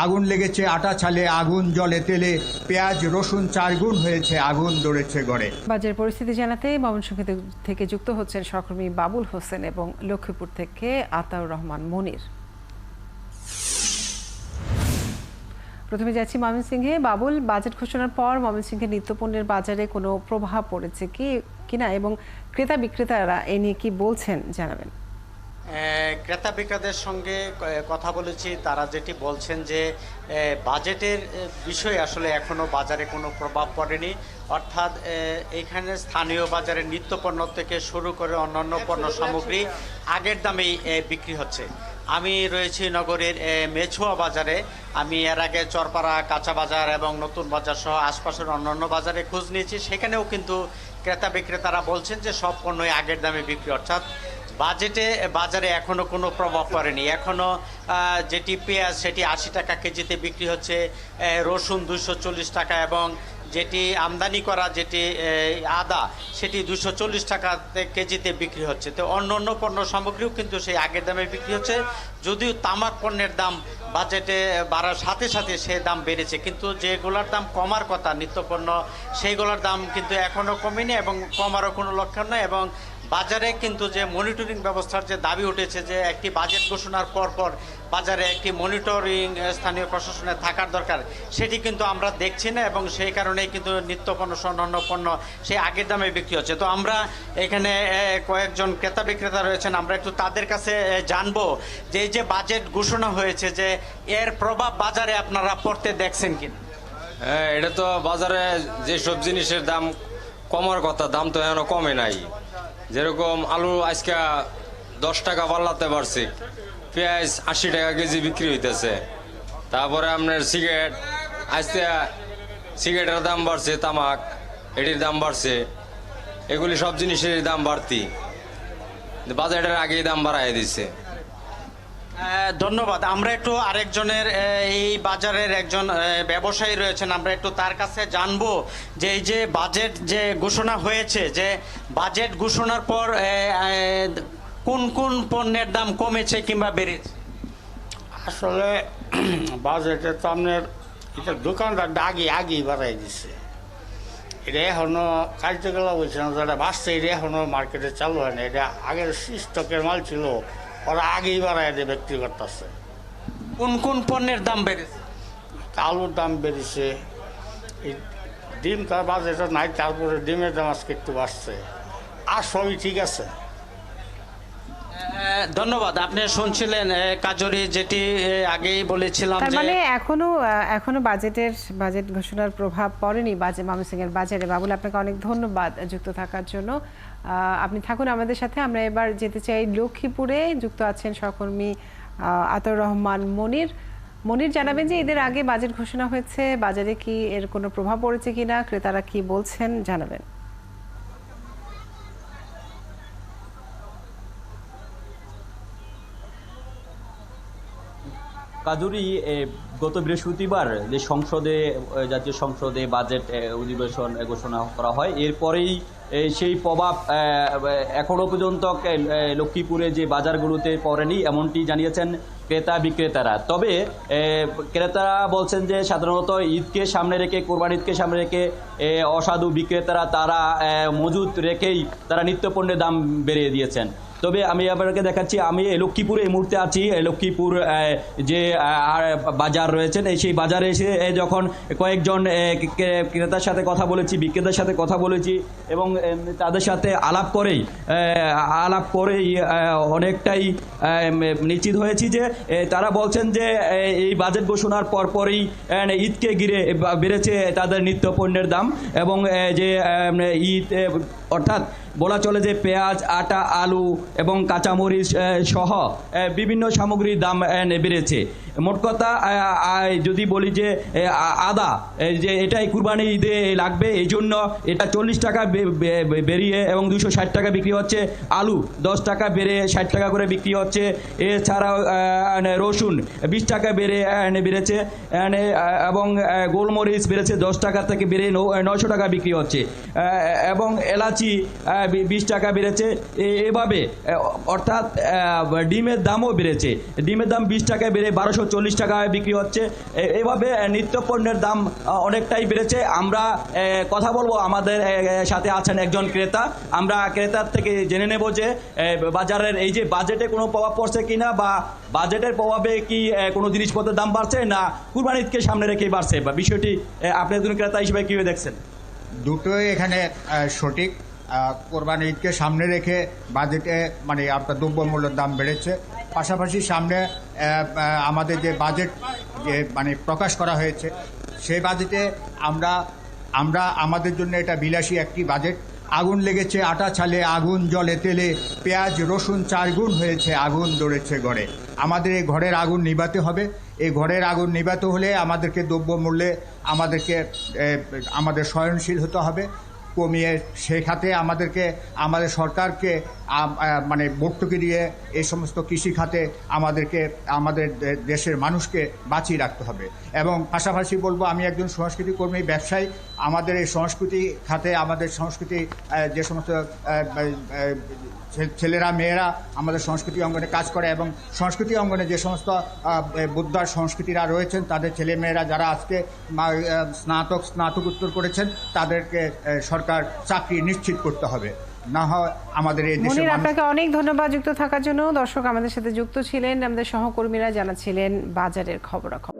আগুন লেগেছে আটা চালে, আগুন জ্বলে তেলে, পেঁয়াজ রসুন 4 গুণ হয়েছে, আগুন ধরেছে গড়ে। বাজার পরিস্থিতি জানাতে ময়মনসিংহ থেকে যুক্ত হচ্ছেন সহকর্মী বাবুল হোসেন এবং লক্ষ্মীপুর থেকে আতাউর রহমান মনির। প্রথমে যাচ্ছি ময়মনসিংহে। বাবুল, বাজেট ঘোষণার পর ময়মনসিংহের নিত্যপণ্যের বাজারে কোনো প্রভাব পড়েছে কিনা এবং ক্রেতা বিক্রেতারা এ নিয়ে কি বলছেন জানাবেন। ক্রেতা বিক্রেতাদের সঙ্গে কথা বলেছি, তারা যেটি বলছেন যে বাজেটের বিষয়ে আসলে এখনও বাজারে কোনো প্রভাব পড়েনি। অর্থাৎ এখানে স্থানীয় বাজারে নিত্যপণ্য থেকে শুরু করে অন্যান্য পণ্য সামগ্রী আগের দামেই বিক্রি হচ্ছে। আমি রয়েছি নগরীর মেছুয়া বাজারে। আমি এর আগে চরপাড়া, কাঁচা বাজার এবং নতুন বাজার সহ আশপাশের অন্যান্য বাজারে খোঁজ নিয়েছি। সেখানেও কিন্তু ক্রেতা বিক্রেতারা বলছেন যে সব পণ্যই আগের দামে বিক্রি, অর্থাৎ বাজারে এখনও কোনো প্রভাব পড়েনি। এখনও যেটি পেঁয়াজ সেটি 80 টাকা কেজিতে বিক্রি হচ্ছে, রসুন 240 টাকা এবং যেটি আমদানি করা যেটি আদা সেটি 240 টাকা কেজিতে বিক্রি হচ্ছে। তো অন্য অন্য পণ্য সামগ্রীও কিন্তু সেই আগের দামে বিক্রি হচ্ছে। যদিও তামাক পণ্যের দাম বাজেটে বাড়ার সাথে সাথে সে দাম বেড়েছে, কিন্তু যেগুলোর দাম কমার কথা নিত্যপণ্য সেইগুলোর দাম কিন্তু এখনও কমেনি এবং কমারও কোনো লক্ষণ নয়। এবং বাজারে কিন্তু যে মনিটরিং ব্যবস্থার যে দাবি উঠেছে যে একটি বাজেট ঘোষণার পর বাজারে একটি মনিটরিং স্থানীয় প্রশাসনের থাকার দরকার, সেটি কিন্তু আমরা দেখছি না এবং সেই কারণেই কিন্তু নিত্যপণ্য অন্যান্য পণ্য সেই আগের দামে বিক্রি হচ্ছে। তো আমরা এখানে কয়েকজন ক্রেতা বিক্রেতা রয়েছেন, আমরা একটু তাদের কাছে জানবো যে এই যে বাজেট ঘোষণা হয়েছে যে এর প্রভাব বাজারে আপনারা পড়তে দেখছেন কিনা। হ্যাঁ, এটা তো বাজারে যেসব জিনিসের দাম কমার কথা, দাম তো এখনো কমে নাই। যেরকম আলু আজকে 10 টাকা পাল্লাতে পারছে, পেঁয়াজ 80 টাকা কেজি বিক্রি হইতেছে। তারপরে আপনার সিগারেট, আজকে সিগারেটের দাম বাড়ছে, তামাক এটির দাম বাড়ছে, এগুলি সব জিনিসের দাম বাড়তি, বাজারের আগেই দাম বাড়াই দিচ্ছে। ধন্যবাদ। আমরা একটু আরেকজনের এই বাজারের একজন ব্যবসায়ী রয়েছেন, আমরা একটু তার কাছে জানবো যে এই যে বাজেট যে ঘোষণা হয়েছে, যে বাজেট ঘোষণার পর কোন কোন পণ্যের দাম কমেছে কিংবা বেড়েছে। আসলে বাজেটে তো আপনার এটা দোকানদার আগেই বাড়াই দিচ্ছে। এটা এখনো কার্যকলাপ হয়েছে না, যেটা বাড়ছে এটা এখনো মার্কেটে চালু হয় না। এটা আগের স্টকের মাল ছিল, ওরা আগেই বাড়াই দিয়ে বিক্রি করতেছে। কোন কোন পণ্যের দাম বেড়েছে? আলুর দাম বেড়েছে, এই ডিম তার বাজেটে নাই, তারপরে ডিমের দাম আজকে একটু বাড়ছে, আর সবই ঠিক আছে। ধন্যবাদ। আপনি শুনছিলেন কাজরি যেটি আগেই বলেছিলাম, তার মানে এখনো বাজেট ঘোষণার প্রভাব পড়েনি ময়মনসিংহের বাজারে। বাবুল, আপনাকে অনেক ধন্যবাদ যুক্ত থাকার জন্য। আপনি থাকুন আমাদের সাথে। আমরা এবার যেতে চাই লক্ষ্মীপুরে। যুক্ত আছেন সহকর্মী আতাউর রহমান মনির। জানাবেন যে এদের আগে বাজেট ঘোষণা হয়েছে, বাজারে কি এর কোনো প্রভাব পড়েছে কিনা, ক্রেতারা কি বলছেন জানাবেন। কাজুরি, গত বৃহস্পতিবার যে জাতীয় সংসদে বাজেট অধিবেশন ঘোষণা করা হয়, এরপরেই সেই প্রভাব এখনও পর্যন্ত লক্ষ্মীপুরে যে বাজারগুলোতে পড়েনি এমনটি জানিয়েছেন ক্রেতা বিক্রেতারা। তবে ক্রেতারা বলছেন যে সাধারণত ঈদকে সামনে রেখে, কোরবানি ঈদকে সামনে রেখে অসাধু বিক্রেতারা তারা মজুত রেখেই তারা নিত্যপণ্যের দাম বেড়িয়ে দিয়েছেন। তবে আমি আপনাকে দেখাচ্ছি, আমি লক্ষ্মীপুরে এই মুহূর্তে আছি। লক্ষ্মীপুর যে বাজার রয়েছেন, সেই বাজারে এসে যখন কয়েকজন ক্রেতার সাথে কথা বলেছি, বিক্রেতার সাথে কথা বলেছি এবং তাদের সাথে আলাপ করেই অনেকটাই নিশ্চিত হয়েছি যে তারা বলছেন যে এই বাজেট ঘোষণার পরপরই ঈদকে ঘিরে বেড়েছে তাদের নিত্যপণ্যের দাম এবং যে ঈদ অর্থাৎ বলা চলে যে পেঁয়াজ, আটা, আলু এবং কাঁচামরিচ সহ বিভিন্ন সামগ্রীর দাম বেড়েছে। মোট কথা যদি বলি যে আদা, যে এটাই কুরবানি ঈদে লাগবে, এই জন্য এটা 40 টাকা বেরিয়ে এবং 260 টাকা বিক্রি হচ্ছে। আলু 10 টাকা বেড়ে 60 টাকা করে বিক্রি হচ্ছে। এছাড়াও রসুন 20 টাকা বেড়েছে এবং গোলমরিচ বেড়েছে 10 টাকা থেকে বেড়ে 900 টাকা বিক্রি হচ্ছে এবং এলাচি 20 টাকা বেড়েছে, এভাবে অর্থাৎ ডিমের দামও বেড়েছে। ডিমের দাম 20 টাকা বেড়ে 1240 টাকায় বিক্রি হচ্ছে। এভাবে নিত্যপণ্যের দাম অনেকটাই বেড়েছে। আমরা কথা বলবো, আমাদের সাথে আছেন একজন ক্রেতা। আমরা ক্রেতার থেকে জেনে নেব যে বাজারের এই যে বাজেটে কোনো প্রভাব পড়ছে কিনা, বা বাজেটের প্রভাবে কি কোনো জিনিসপত্রের দাম বাড়ছে, না কুরবানি ঈদকে সামনে রেখেই বাড়ছে, বা বিষয়টি আপনি একজন ক্রেতা হিসেবে কীভাবে দেখছেন? দুটোই এখানে সঠিক। কোরবানি ঈদকে সামনে রেখে বাজেটে মানে আপনার দ্রব্যমূল্যের দাম বেড়েছে। পাশাপাশি সামনে আমাদের যে বাজেট যে মানে প্রকাশ করা হয়েছে, সেই বাজেটে আমরা আমাদের জন্য এটা বিলাসী একটি বাজেট। আগুন লেগেছে আটা চালে, আগুন জলে তেলে, পেঁয়াজ রসুন 4 গুণ হয়েছে, আগুন ধরেছে ঘরে। আমাদের এই ঘরের আগুন নিভাতে হবে। এই ঘরের আগুন নিভাতে হলে আমাদেরকে দ্রব্যমূল্যে আমাদের সহনশীল হতে হবে, কমিয়ে সেই খাতে আমাদের সরকারকে মানে ভর্তুকি দিয়ে এই সমস্ত কৃষি খাতে আমাদের দেশের মানুষকে বাঁচিয়ে রাখতে হবে। এবং পাশাপাশি বলবো, আমি একজন সংস্কৃতি কর্মী, ব্যবসায়ী। আমাদের এই সংস্কৃতি খাতে আমাদের সংস্কৃতি যে সমস্ত ছেলেরা মেয়েরা আমাদের সংস্কৃতি অঙ্গনে কাজ করে, এবং সংস্কৃতি অঙ্গনে যে সমস্ত বুদ্ধার সংস্কৃতিরা রয়েছেন, তাদের ছেলে মেয়েরা যারা আজকে স্নাতকোত্তর করেছেন, তাদেরকে সরকার চাকরি নিশ্চিত করতে হবে। না হয় আমাদের এই দেশে। মনির, আপনাকে অনেক ধন্যবাদ যুক্ত থাকার জন্য। দর্শক, আমাদের সাথে যুক্ত ছিলেন আমাদের সহকর্মীরা, জানাচ্ছিলেন বাজারের খবরাখবর।